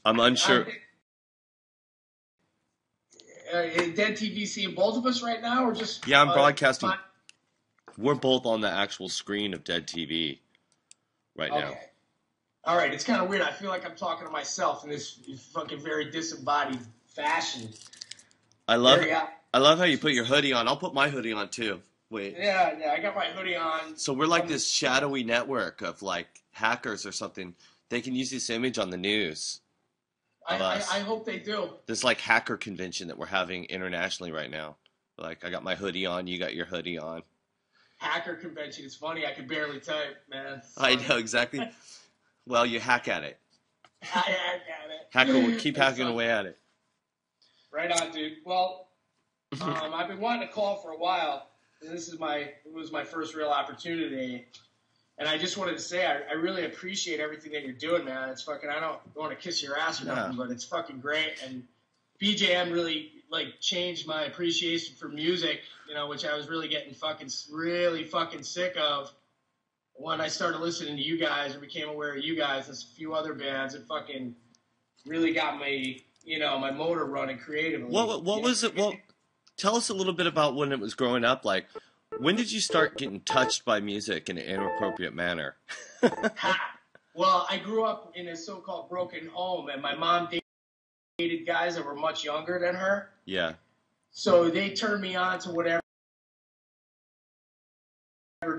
I'm unsure. Dead TV seeing both of us right now, or just... Yeah, I'm broadcasting. We're both on the actual screen of Dead TV right now. Okay. All right, it's kind of weird. I feel like I'm talking to myself in this fucking very disembodied fashion. I love how you put your hoodie on. I'll put my hoodie on too. Wait. Yeah, I got my hoodie on. So we're like this shadowy network of like hackers or something. They can use this image on the news. I hope they do. This like hacker convention that we're having internationally right now. Like I got my hoodie on, you got your hoodie on. Hacker convention. It's funny. I can barely type, man. I know exactly. Well, you hack at it. I hack at it. Keep hacking away at it. Right on, dude. Well, I've been wanting to call for a while. It was my first real opportunity, and I just wanted to say I really appreciate everything that you're doing, man. It's fucking, I don't want to kiss your ass or nothing, but it's fucking great. And BJM really like changed my appreciation for music, you know, which I was really getting really fucking sick of when I started listening to you guys or became aware of you guys and a few other bands. It fucking really got me, you know, my motor running creatively. What was it? Well, tell us a little bit about when it was growing up. Like, when did you start getting touched by music in an inappropriate manner? Well, I grew up in a so-called broken home, and my mom dated guys that were much younger than her. Yeah. So they turned me on to whatever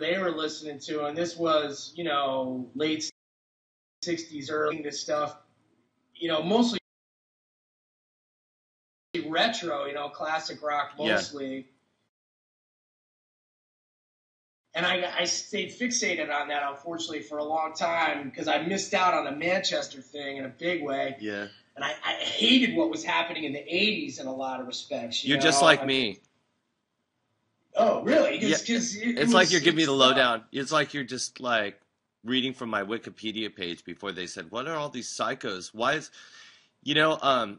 they were listening to, and this was, you know, late 60s, early this stuff, you know, mostly retro, you know, classic rock mostly. Yeah. And I stayed fixated on that, unfortunately, for a long time because I missed out on the Manchester thing in a big way. Yeah. And I hated what was happening in the 80s in a lot of respects. You're just like me. Oh, really? Yeah. It's like you're giving me the lowdown. It's like you're just like reading from my Wikipedia page before they said, what are all these psychos? Why is, you know,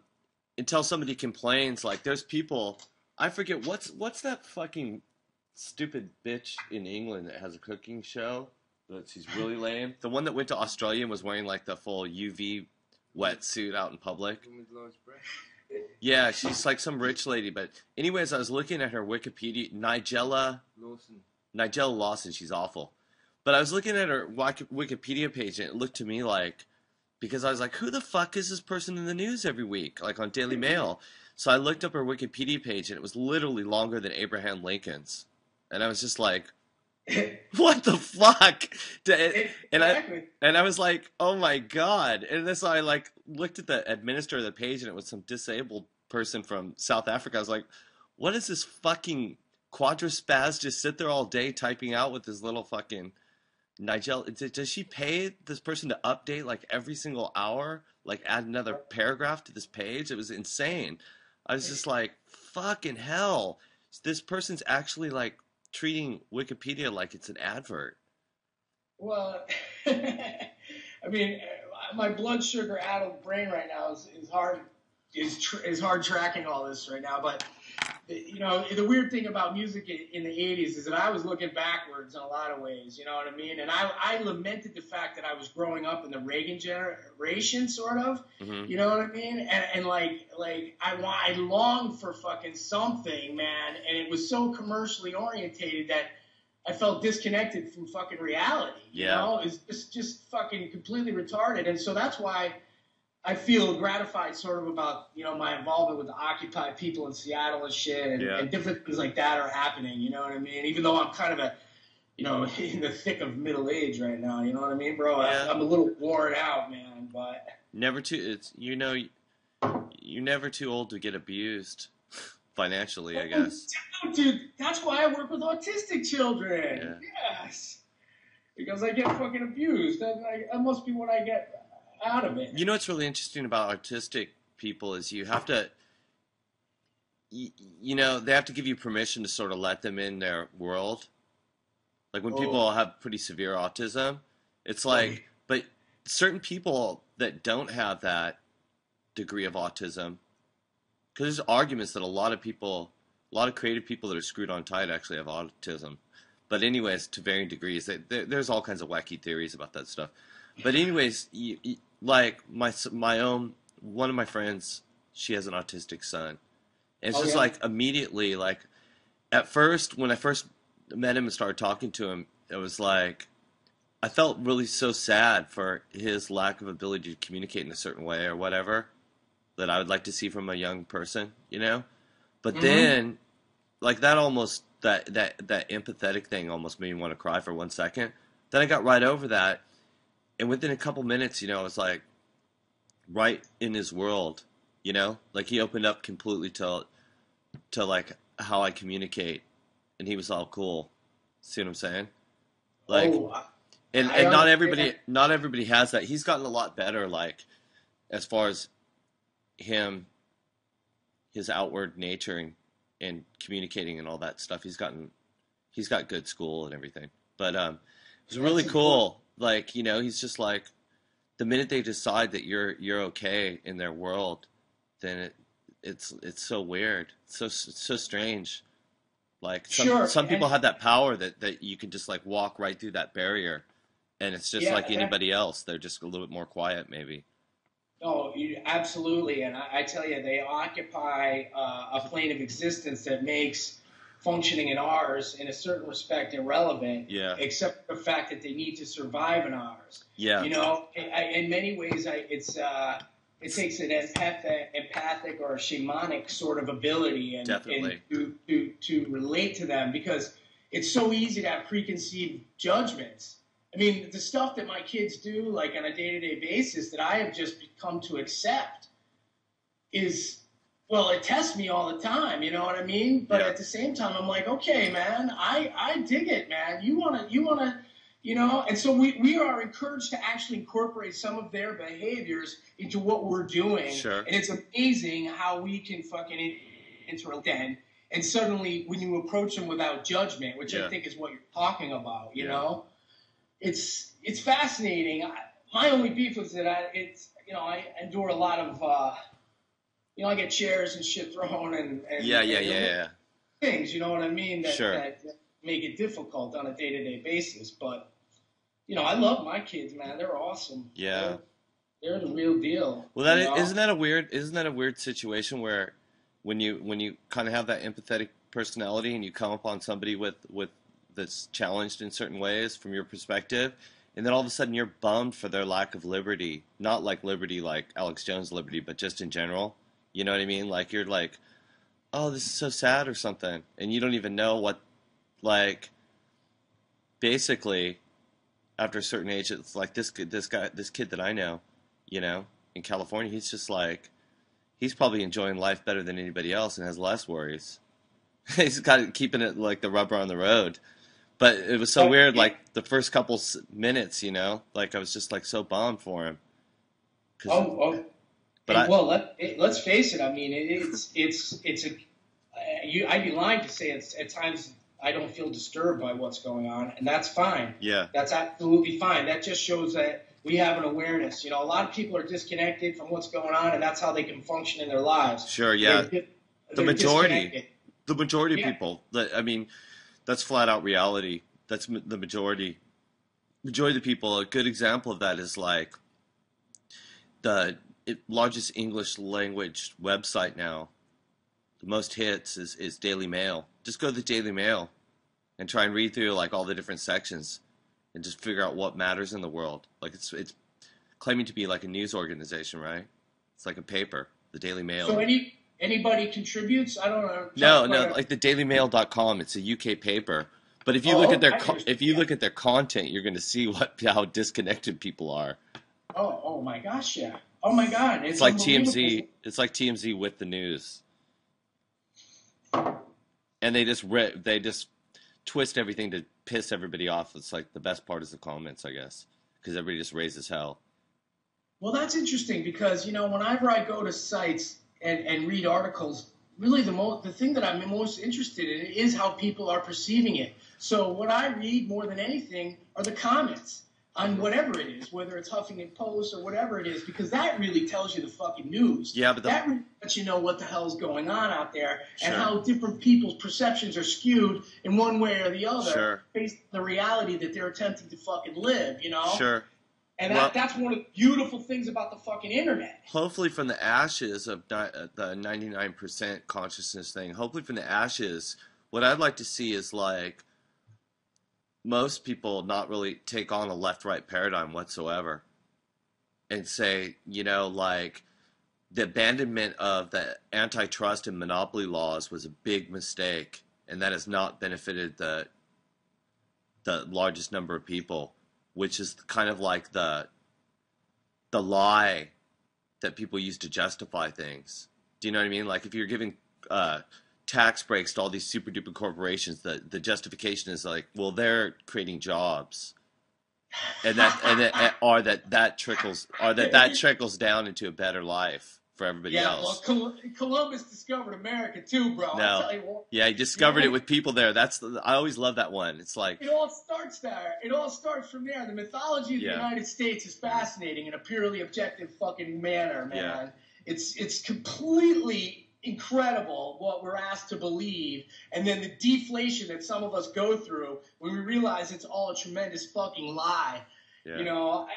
until somebody complains, like there's people, I forget, what's that fucking stupid bitch in England that has a cooking show? But she's really lame. The one that went to Australia and was wearing like the full UV wetsuit out in public. Yeah, she's like some rich lady. But anyways, I was looking at her Wikipedia. Nigella Lawson. She's awful. But I was looking at her Wikipedia page, and it looked to me like, because I was like, who the fuck is this person in the news every week? Like on Daily Mail. So I looked up her Wikipedia page, and it was literally longer than Abraham Lincoln's. And I was just like, what the fuck? And I was like, oh my god. And then so I like looked at the administrator of the page, and it was some disabled person from South Africa. I was like, what is this fucking quadrispaz just sit there all day typing out with his little fucking Nigel? Does she pay this person to update like every single hour, like add another paragraph to this page? It was insane. I was just like, fucking hell. This person's actually like treating Wikipedia like it's an advert. Well, I mean, my blood sugar addled brain right now is hard tracking all this right now. But you know, the weird thing about music in the 80s is that I was looking backwards in a lot of ways. You know what I mean? And I lamented the fact that I was growing up in the Reagan generation, sort of. Mm-hmm. You know what I mean? And like I longed for fucking something, man. And it was so commercially orientated that I felt disconnected from fucking reality. Yeah. You know? It's just fucking completely retarded. And so that's why I feel gratified sort of about, you know, my involvement with the Occupy people in Seattle and shit, and different things like that are happening, you know what I mean? Even though I'm kind of in the thick of middle age right now, you know what I mean, bro? Yeah. I'm a little worn out, man, but... You're never too old to get abused financially, I guess. Dude, that's why I work with autistic children. Yeah. Yes. Because I get fucking abused. That must be what I get out of it. You know what's really interesting about autistic people is you have to, you know, they have to give you permission to sort of let them in their world. Like when people have pretty severe autism, it's like, but certain people that don't have that degree of autism, because there's arguments that a lot of creative people that are screwed on tight actually have autism. But anyways, to varying degrees, there's all kinds of wacky theories about that stuff. But anyways, like my own one of my friends, she has an autistic son. And it's Oh, just yeah? like immediately, like at first, when I first met him and started talking to him, it was like I felt really so sad for his lack of ability to communicate in a certain way or whatever that I would like to see from a young person, you know? But Mm-hmm. then, like that almost that empathetic thing almost made me want to cry for 1 second. Then I got right over that, and within a couple minutes, I was like right in his world, like he opened up completely to like how I communicate, and he was all cool. See what I'm saying? Like, Oh, I and understand. not everybody has that. He's gotten a lot better, like as far as him, his outward nature and communicating and all that stuff. He's got good school and everything. But it was really That's important. cool. Like, he's just like the minute they decide that you're okay in their world, then it's so weird. It's so strange. Like Sure, some people and have that power that you can just like walk right through that barrier, and it's just yeah, like anybody else. They're just a little bit more quiet, maybe. oh, absolutely. And I tell you, they occupy a plane of existence that makes functioning in ours, in a certain respect, irrelevant, Yeah, except for the fact that they need to survive in ours. yeah, In many ways, it takes an empathic or a shamanic sort of ability and definitely. to relate to them, because it's so easy to have preconceived judgments. I mean, the stuff that my kids do, like on a day-to-day basis, that I have just come to accept is, well, it tests me all the time. You know what I mean? But Yeah, at the same time, I'm like, okay, man, I dig it, man. You wanna, And so we are encouraged to actually incorporate some of their behaviors into what we're doing, sure. and it's amazing how we can fucking interact then. And suddenly, when you approach them without judgment, which I Yeah, think is what you're talking about, yeah, it's fascinating. My only beef was that I endure a lot of I get chairs and shit thrown yeah, yeah, and yeah, yeah. things, you know what I mean, Sure. that make it difficult on a day-to-day basis. But I love my kids, man. They're awesome. Yeah. They're the real deal. Well, isn't that a weird situation where when you kind of have that empathetic personality and you come upon somebody with that's challenged in certain ways from your perspective, and then all of a sudden you're bummed for their lack of liberty, not like liberty like Alex Jones liberty, but just in general. You know what I mean? Like you're like, oh, this is so sad or something, and you don't even know what, like, basically after a certain age, it's like this kid that I know, in California, he's just like, he's probably enjoying life better than anybody else and has less worries. He's got it, keeping it like the rubber on the road. But it was so But weird, yeah, like the first couple minutes, like I was just like so bummed for him. Cause, oh, oh, but I, well, let's face it. I mean, it's a I'd be lying to say it's at times I don't feel disturbed by what's going on, and that's fine. yeah, That's absolutely fine. That just shows that we have an awareness. A lot of people are disconnected from what's going on, and that's how they can function in their lives. sure, They're yeah. di- The they're majority, disconnected. the majority of Yeah. people, I mean, that's flat out reality. That's the majority. Majority of the people, a good example of that is like the largest English language website now. The most hits is Daily Mail. Just go to the Daily Mail and try and read through like all the different sections and just figure out what matters in the world. Like it's claiming to be like a news organization, right? It's like a paper, the Daily So Mail. anybody contributes? I don't know. No, no, like the dailymail.com, it's a UK paper. But if you look at Oh, their I understand. if you Yeah. look at their content, you're going to see how disconnected people are. Oh my gosh, yeah. Oh my God, It's it's like unbelievable. TMZ. It's like TMZ with the news, and they just twist everything to piss everybody off. It's like the best part is the comments, I guess, because everybody just raises hell. Well, that's interesting because whenever I go to sites and read articles, really the thing that I'm most interested in is how people are perceiving it. So what I read more than anything are the comments on whatever it is, whether it's Huffington Post or whatever it is, because that really tells you the fucking news. Yeah, but That really lets you know what the hell's going on out there and sure, how different people's perceptions are skewed in one way or the other sure, based on the reality that they're attempting to fucking live. sure. And that's one of the beautiful things about the fucking internet. Hopefully from the ashes of the 99% consciousness thing, hopefully from the ashes, what I'd like to see is like most people not really take on a left-right paradigm whatsoever and say, you know, like the abandonment of the antitrust and monopoly laws was a big mistake, and that has not benefited the largest number of people, which is kind of like the lie that people use to justify things. Do you know what I mean? Like if you're giving tax breaks to all these super duper corporations, the justification is like, well, they're creating jobs, and that trickles down into a better life for everybody else. Well, Columbus discovered America too, bro. No. I'll tell you what. Yeah, he discovered it with people there. I always love that one. It's like it all starts there. It all starts from there. The mythology of the United States is fascinating in a purely objective fucking manner, man. Yeah. It's completely incredible what we're asked to believe, and then the deflation that some of us go through when we realize it's all a tremendous fucking lie. Yeah. You know,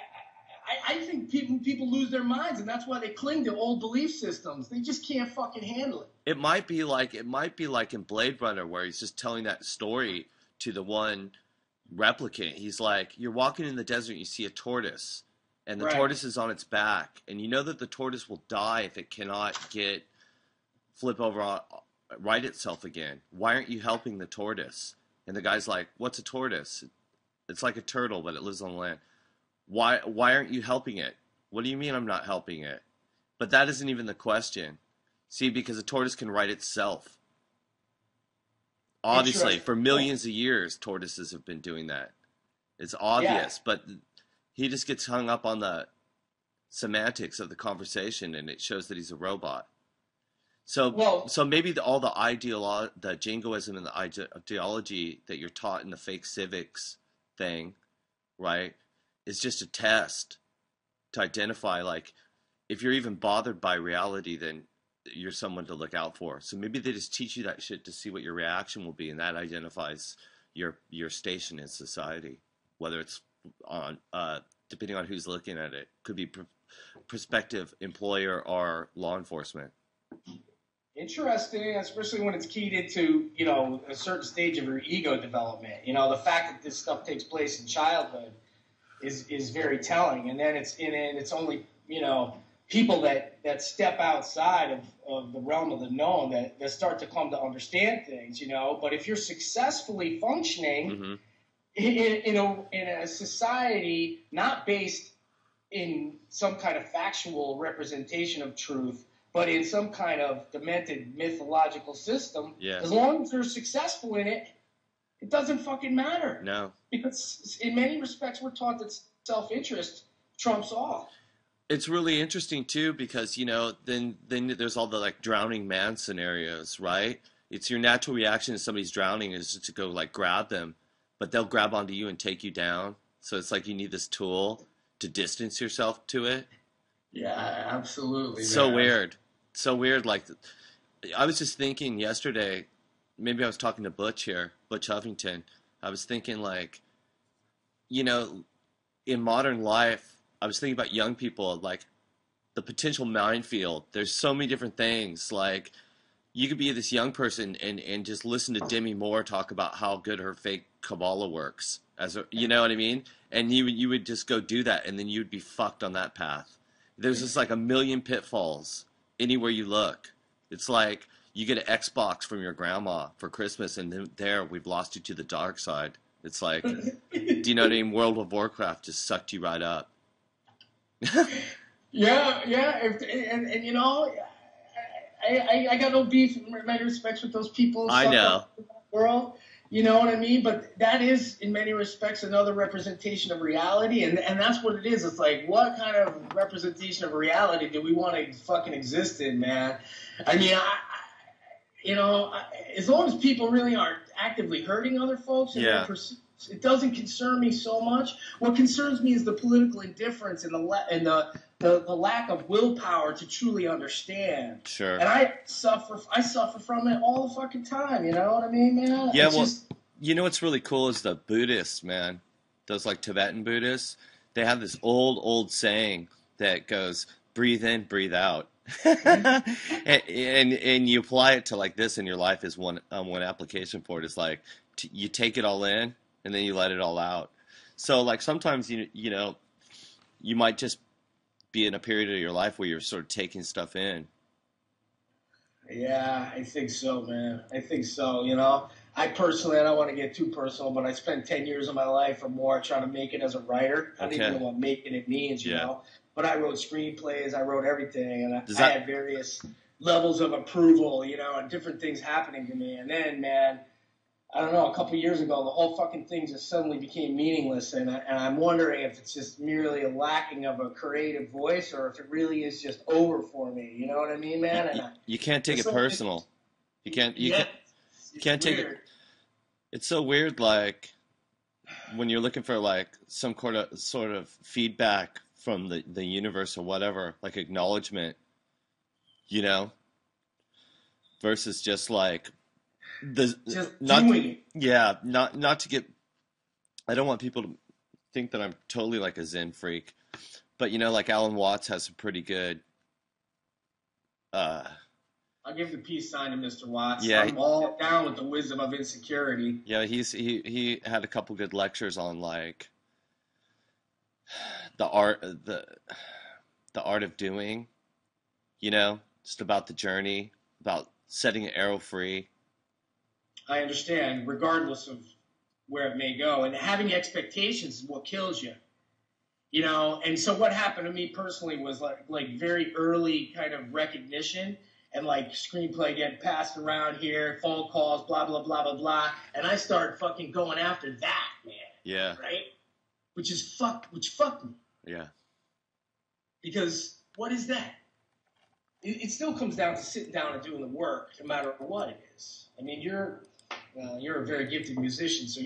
I think people lose their minds, and that's why they cling to old belief systems. They just can't fucking handle it. It might be like in Blade Runner, where he's just telling that story to the one replicant. He's like, you're walking in the desert, you see a tortoise, and the tortoise is on its back, and you know that the tortoise will die if it cannot flip over, right itself again. Why aren't you helping the tortoise? And the guy's like, what's a tortoise? It's like a turtle, but it lives on land. Why aren't you helping it? What do you mean I'm not helping it? But that isn't even the question. See, because a tortoise can right itself. Obviously, for millions of years, tortoises have been doing that. It's obvious, but he just gets hung up on the semantics of the conversation, and it shows that he's a robot. So maybe the jingoism and the ideology that you're taught in the fake civics thing, right, is just a test to identify, like, if you're even bothered by reality, then you're someone to look out for. So maybe they just teach you that shit to see what your reaction will be, and that identifies your station in society, whether it's on depending on who's looking at it. Could be prospective employer or law enforcement. Interesting, especially when it's keyed into, you know, a certain stage of your ego development. You know, the fact that this stuff takes place in childhood is very telling, and then it's only, you know, people that step outside of the realm of the known that start to come to understand things, you know. But if you're successfully functioning in a society not based in some kind of factual representation of truth, but in some kind of demented mythological system, as long as you're successful in it, it doesn't fucking matter. No. Because in many respects, we're taught that self-interest trumps all. It's really interesting, too, because, you know, then there's all the, like, drowning man scenarios, right? It's your natural reaction to somebody's drowning is just to go, like, grab them, but they'll grab onto you and take you down. So it's like you need this tool to distance yourself to it. Yeah, absolutely. So weird. So weird. Like, I was just thinking yesterday, maybe I was talking to Butch Huffington. I was thinking, like, you know, in modern life, I was thinking about young people, like, the potential minefield. There's so many different things. Like, you could be this young person and just listen to Demi Moore talk about how good her fake Kabbalah works. You know what I mean? And you would just go do that, and then you'd be fucked on that path. There's just like a million pitfalls anywhere you look. It's like you get an Xbox from your grandma for Christmas, and then there we've lost you to the dark side. It's like, do you know what I mean? World of Warcraft just sucked you right up. Yeah. And you know, I got no beef in many respects with those people. I know. World. You know what I mean? But that is, in many respects, another representation of reality, and that's what it is. It's like, what kind of representation of reality do we want to fucking exist in, man? I mean, as long as people really aren't actively hurting other folks in their pursuits, it doesn't concern me so much. What concerns me is the political indifference and the lack of willpower to truly understand. Sure. And I suffer from it all the fucking time. You know what I mean, man? Yeah. You know what's really cool is the Buddhists, man. Those like Tibetan Buddhists. they have this old saying that goes, breathe in, breathe out. and you apply it to like this in your life is one application for it is like you take it all in and then you let it all out. So like sometimes you know you might just be in a period of your life where you're sort of taking stuff in. Yeah, I think so, man. I think so. You know, I don't want to get too personal, but I spent 10 years of my life or more trying to make it as a writer. I don't even know what making it means, you know. But I wrote screenplays, I wrote everything, and I had various levels of approval, you know, and different things happening to me. And then, man, I don't know, a couple of years ago, the whole fucking thing just suddenly became meaningless, and I'm wondering if it's just merely a lacking of a creative voice or if it really is just over for me. You know what I mean, man? And you can't take it personal. You can't take it. It's so weird, like when you're looking for like some sort of feedback from the universe or whatever, like acknowledgement, you know, versus just like not to get. I don't want people to think that I'm totally like a Zen freak, but you know, like Alan Watts has some pretty good. I'll give the peace sign to Mr. Watts. Yeah, I'm all down with the wisdom of insecurity. Yeah, he had a couple good lectures on like the art of doing, you know, just about the journey, about setting an arrow free. I understand, regardless of where it may go. And having expectations is what kills you. You know, and so what happened to me personally was like very early kind of recognition and like screenplay getting passed around here, phone calls, blah, blah, blah, blah, blah. And I started fucking going after that, man. Yeah. Right? Which fucked me. Yeah. Because what is that? It still comes down to sitting down and doing the work, no matter what it is. I mean, you're a very gifted musician, so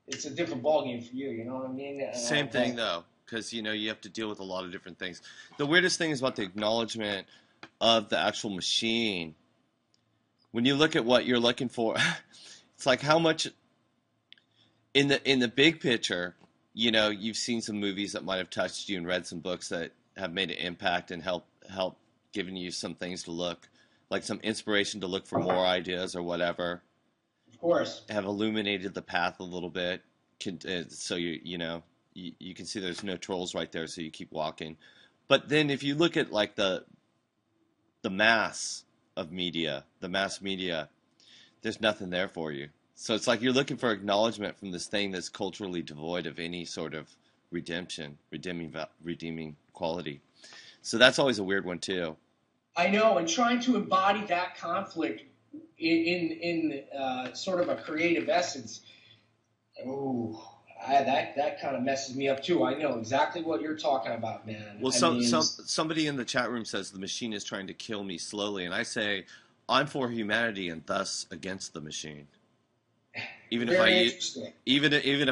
it's a different ballgame for you. You know what I mean? Same thing though, because you know you have to deal with a lot of different things. The weirdest thing is about the acknowledgement of the actual machine. When you look at what you're looking for, it's like how much in the big picture. You know, you've seen some movies that might have touched you and read some books that have made an impact and help giving you some things to look, like some inspiration to look for more ideas or whatever. Of course. Have illuminated the path a little bit, so you know you can see there's no trolls right there, so you keep walking. But then if you look at like the mass media, there's nothing there for you. So it's like you're looking for acknowledgement from this thing that's culturally devoid of any sort of redeeming quality. So that's always a weird one too. I know, and trying to embody that conflict in sort of a creative essence. That kind of messes me up too. I know exactly what you're talking about, man. Well, somebody in the chat room says the machine is trying to kill me slowly, and I say I'm for humanity and thus against the machine. Even if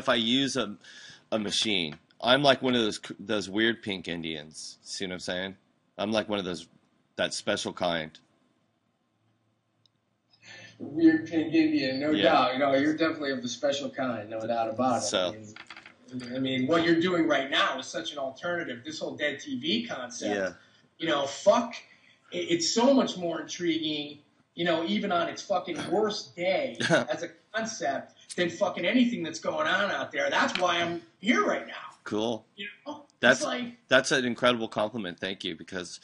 I use a machine, I'm like one of those weird pink Indians. See what I'm saying? I'm like one of that special kind. Weird pink Indian, no doubt. You know, you're definitely of the special kind, no doubt about it. So, I mean, what you're doing right now is such an alternative. This whole dead TV concept, you know, it's so much more intriguing, you know, even on its fucking worst day as a concept than fucking anything that's going on out there. That's why I'm here right now. Cool. You know, that's an incredible compliment. Thank you, because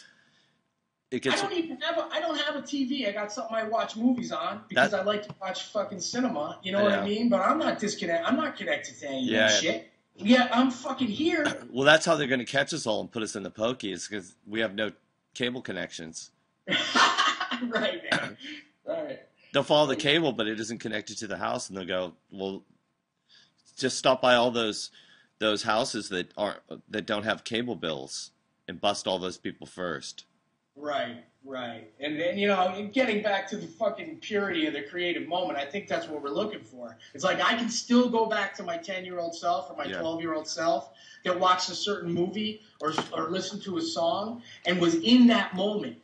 it gets. I don't have a TV. I got something I watch movies on because I like to watch fucking cinema. You know what I mean? But I'm not disconnected. I'm not connected to any of that shit. Yeah, I'm fucking here. Well, that's how they're going to catch us all and put us in the pokey, is because we have no cable connections. Right, man. Right. They'll follow the cable, but it isn't connected to the house, and they'll go, well, just stop by all those houses that don't have cable bills and bust all those people first. Right. And then, you know, getting back to the fucking purity of the creative moment, I think that's what we're looking for. It's like I can still go back to my 10-year-old self or my 12-year-old self that watched a certain movie or listened to a song and was in that moment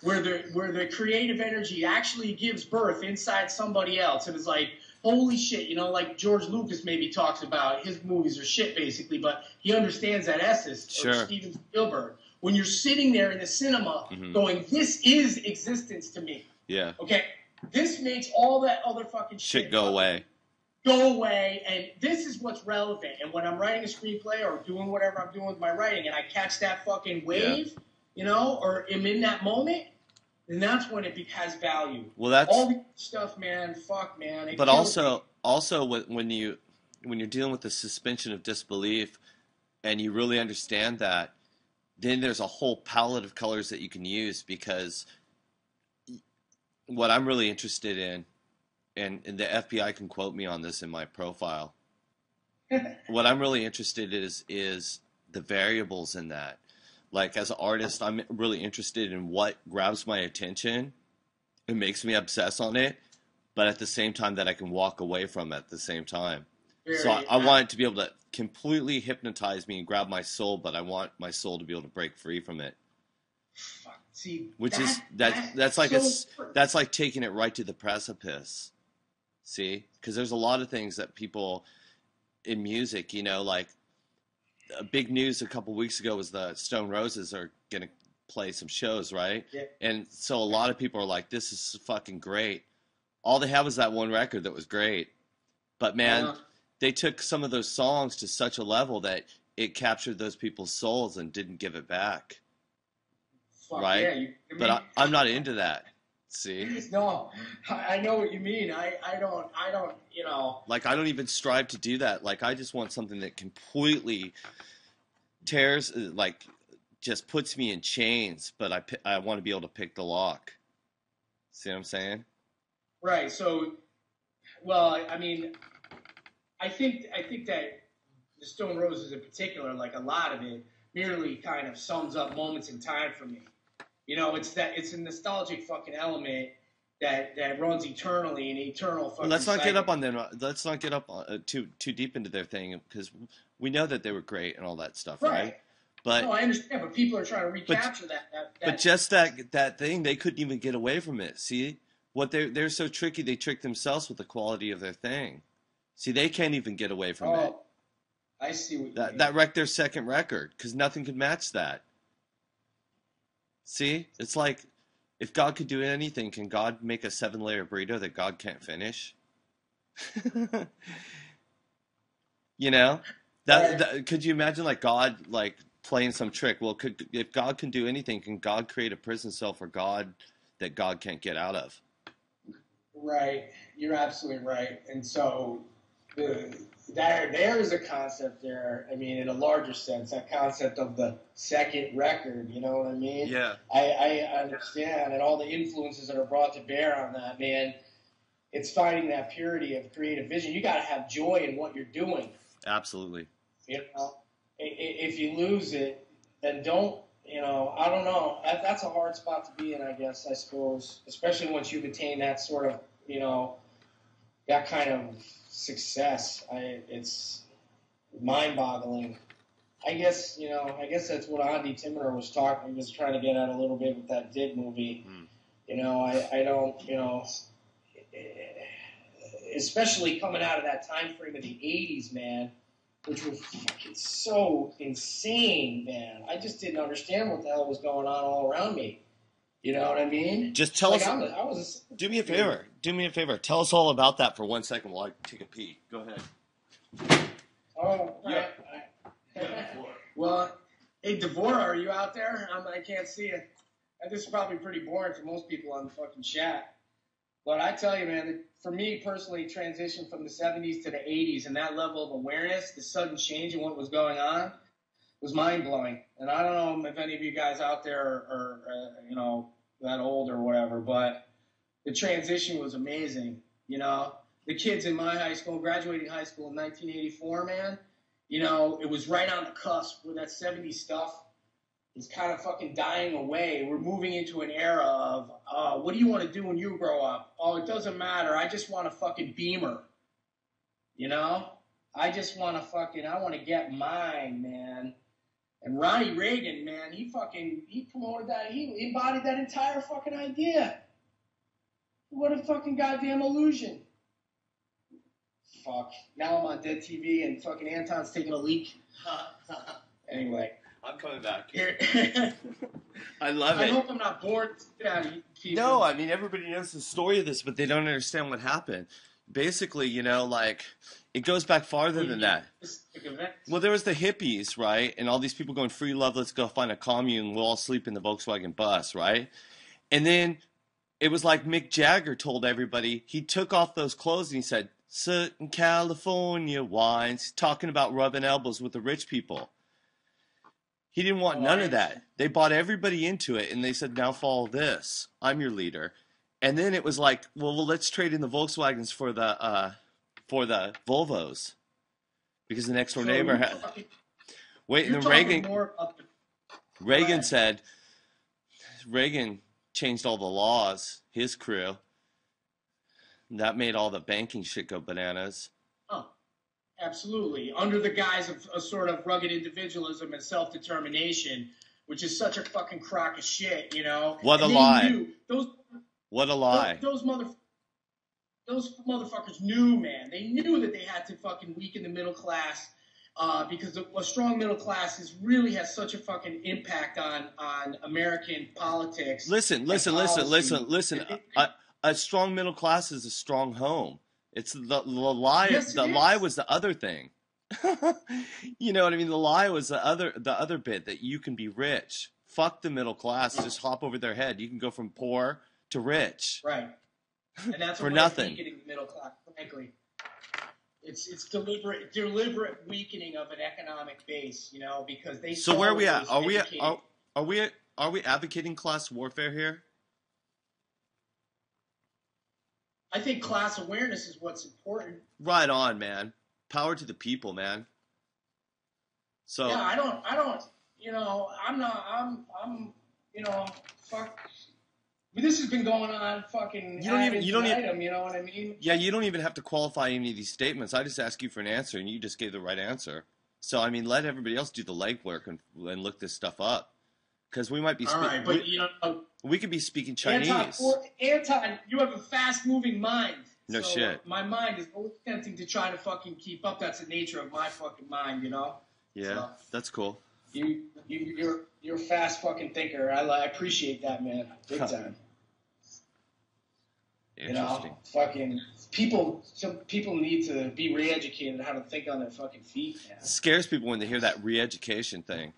where the creative energy actually gives birth inside somebody else. And it's like, holy shit, you know, like George Lucas maybe talks about his movies are shit basically, but he understands that essence. Sure. Or Steven Spielberg. When you're sitting there in the cinema going, this is existence to me. Yeah. Okay, this makes all that other fucking shit go away. Go away, and this is what's relevant. And when I'm writing a screenplay or doing whatever I'm doing with my writing, and I catch that fucking wave, you know, or am in that moment, then that's when it has value. Well, that's all the stuff, man. Fuck, man. But also when you're dealing with the suspension of disbelief, and you really understand that, then there's a whole palette of colors that you can use, because what I'm really interested in, and the FBI can quote me on this in my profile, what I'm really interested in is the variables in that. Like, as an artist, I'm really interested in what grabs my attention and makes me obsess on it, but at the same time that I can walk away from it at the same time. So I want it to be able to completely hypnotize me and grab my soul, but I want my soul to be able to break free from it. See, that's like taking it right to the precipice. See, because there's a lot of things that people in music, you know, like big news a couple weeks ago was the Stone Roses are gonna play some shows, right? Yeah. And so a lot of people are like, "This is fucking great." All they have is that one record that was great, but man, they took some of those songs to such a level that it captured those people's souls and didn't give it back. Right? Yeah, but I'm not into that. See? No, I know what you mean. I don't, you know. Like, I don't even strive to do that. Like, I just want something that completely tears, like, just puts me in chains, but I want to be able to pick the lock. See what I'm saying? Right. So, well, I mean, I think that the Stone Roses in particular, like a lot of it, merely kind of sums up moments in time for me. You know, it's a nostalgic fucking element that runs eternally, an eternal fucking Let's not cycle. get up on them. Let's not get up too deep into their thing, because we know that they were great and all that stuff, right? But no, I understand, but people are trying to recapture that. But just that thing, they couldn't even get away from it. See, what they're so tricky. They trick themselves with the quality of their thing. See, they can't even get away from it. I see what you mean. That wrecked their second record, because nothing could match that. See, it's like, if God could do anything, can God make a 7-layer burrito that God can't finish? You know, that could you imagine, like, God, like, playing some trick? Well, if God can do anything, can God create a prison cell for God that God can't get out of? Right, you're absolutely right, and so there is a concept there. I mean, in a larger sense, that concept of the second record. You know what I mean? Yeah. I understand, and all the influences that are brought to bear on that, man. It's finding that purity of creative vision. You got to have joy in what you're doing. Absolutely. You know, if you lose it, then don't. You know, I don't know. That's a hard spot to be in, I guess. I suppose, especially once you've attained that sort of, you know, that kind of success. It's mind-boggling. I guess that's what Andy Timmer was trying to get at a little bit with that Dig movie. You know, I don't, you know, especially coming out of that time frame of the 80s, man, which was fucking so insane, man. I just didn't understand what the hell was going on all around me. You know what I mean? Just tell us. Do me a favor. Tell us all about that for 1 second while I take a pee. Go ahead. Oh, yeah. Well, hey, Devorah, are you out there? I can't see you. This is probably pretty boring for most people on the fucking chat. But I tell you, man, for me personally, transition from the 70s to the 80s and that level of awareness, the sudden change in what was going on, was mind-blowing. And I don't know if any of you guys out there are you know, that old or whatever, but the transition was amazing. You know, the kids in my high school, graduating high school in 1984, man, you know, it was right on the cusp where that 70s stuff is kind of fucking dying away. We're moving into an era of, what do you want to do when you grow up? Oh, it doesn't matter. I just want a fucking Beamer. You know? I want to get mine, man. And Ronnie Reagan, man, he promoted that. He embodied that entire fucking idea. What a fucking goddamn illusion. Fuck. Now I'm on dead TV and fucking Anton's taking a leak. Anyway. I'm coming back. Here. I love it. I hope I'm not bored. No, I mean, everybody knows the story of this, but they don't understand what happened. Basically, you know, like, it goes back farther than that. Well, there was the hippies, right? And all these people going, free love, let's go find a commune, we'll all sleep in the Volkswagen bus, right? And then it was like Mick Jagger told everybody, he took off those clothes and he said, certain California wines, talking about rubbing elbows with the rich people. He didn't want none of that. They bought everybody into it, and they said, now follow this. I'm your leader. And then it was like, well, let's trade in the Volkswagens for the Volvos. Because the next door neighbor had... Wait, and then Reagan said... Reagan changed all the laws, his crew. That made all the banking shit go bananas. Oh, absolutely. Under the guise of a sort of rugged individualism and self-determination, which is such a fucking crock of shit, you know? What a lie. What a lie. Those motherfuckers knew, man. They knew that they had to fucking weaken the middle class because a strong middle class really has such a fucking impact on American politics. Listen. A strong middle class is a strong home. It's the lie. Yes, the lie was the other thing. You know what I mean? The lie was the other bit that you can be rich. Fuck the middle class. Just hop over their head. You can go from poor to rich. Right. And that's for nothing. Weakening the middle class. Frankly, it's deliberate weakening of an economic base. You know, because they. So where are we at? Are we advocating class warfare here? I think class awareness is what's important. Right on, man. Power to the people, man. So yeah, I don't. You know, fuck. But this has been going on fucking. You know what I mean? Yeah, you don't even have to qualify any of these statements. I just ask you for an answer, and you just gave the right answer. So I mean, let everybody else do the legwork and look this stuff up. Because we might be we could be speaking Chinese. Anton, you have a fast-moving mind. No shit. My mind is always tempting to try to fucking keep up. That's the nature of my fucking mind, you know? Yeah, so, that's cool. You're a fast fucking thinker. I appreciate that, man. Big time. Interesting. You know, fucking some people need to be re-educated on how to think on their fucking feet, man. It scares people when they hear that re-education thing.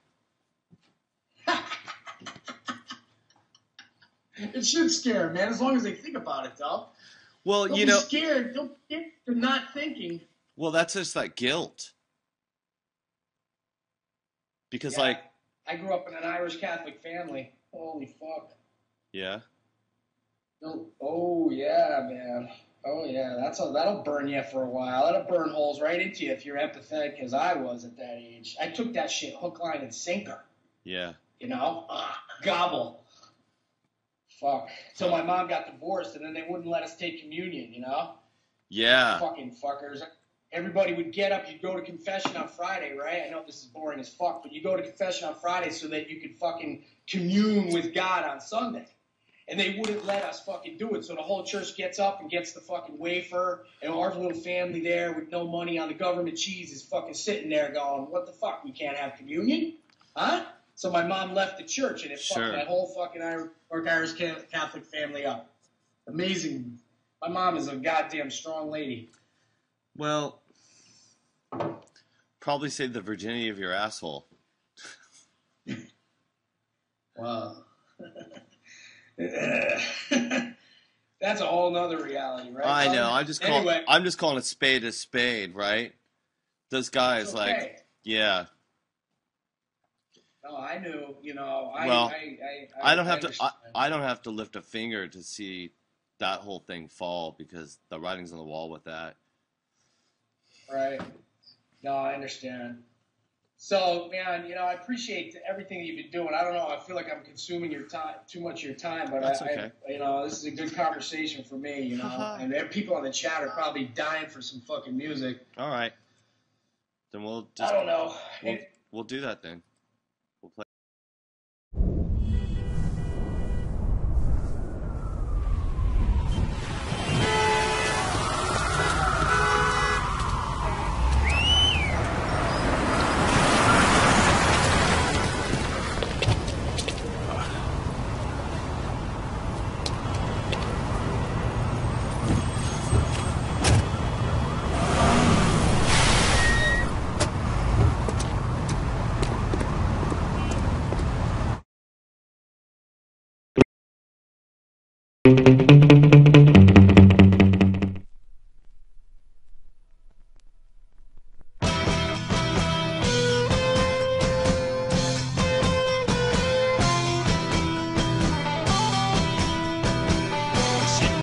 It should scare them, man, as long as they think about it, though. Well, don't you be know, scared. Don't get to not thinking. Well, that's just like guilt. Because, I grew up in an Irish Catholic family. Holy fuck. Yeah. Oh yeah, man. Oh yeah, that'll burn you for a while. That'll burn holes right into you if you're empathetic, as I was at that age. I took that shit hook, line, and sinker. Yeah. You know, gobble. Fuck. So my mom got divorced, and then they wouldn't let us take communion, you know? Yeah. Fucking fuckers. Everybody would get up. You'd go to confession on Friday, right? I know this is boring as fuck, but you go to confession on Friday so that you could fucking commune with God on Sunday. And they wouldn't let us fucking do it. So the whole church gets up and gets the fucking wafer, and our little family there with no money on the government cheese is fucking sitting there going, what the fuck? We can't have communion? Huh? So my mom left the church, and it fucked that whole fucking Irish Catholic family up. Amazing. My mom is a goddamn strong lady. Well, probably saved the virginity of your asshole. Wow. That's a whole nother reality, right? I know. I'm just calling a spade, right? Those guys, yeah. No, I knew, you know. I don't have to lift a finger to see that whole thing fall because the writing's on the wall with that. Right. No, I understand. So, man, you know, I appreciate everything that you've been doing. I don't know. I feel like I'm consuming your time, too much of your time, but that's okay. You know, this is a good conversation for me, you know. And people on the chat are probably dying for some fucking music. All right. Then we'll just... I don't know. We'll do that then. We'll play. you.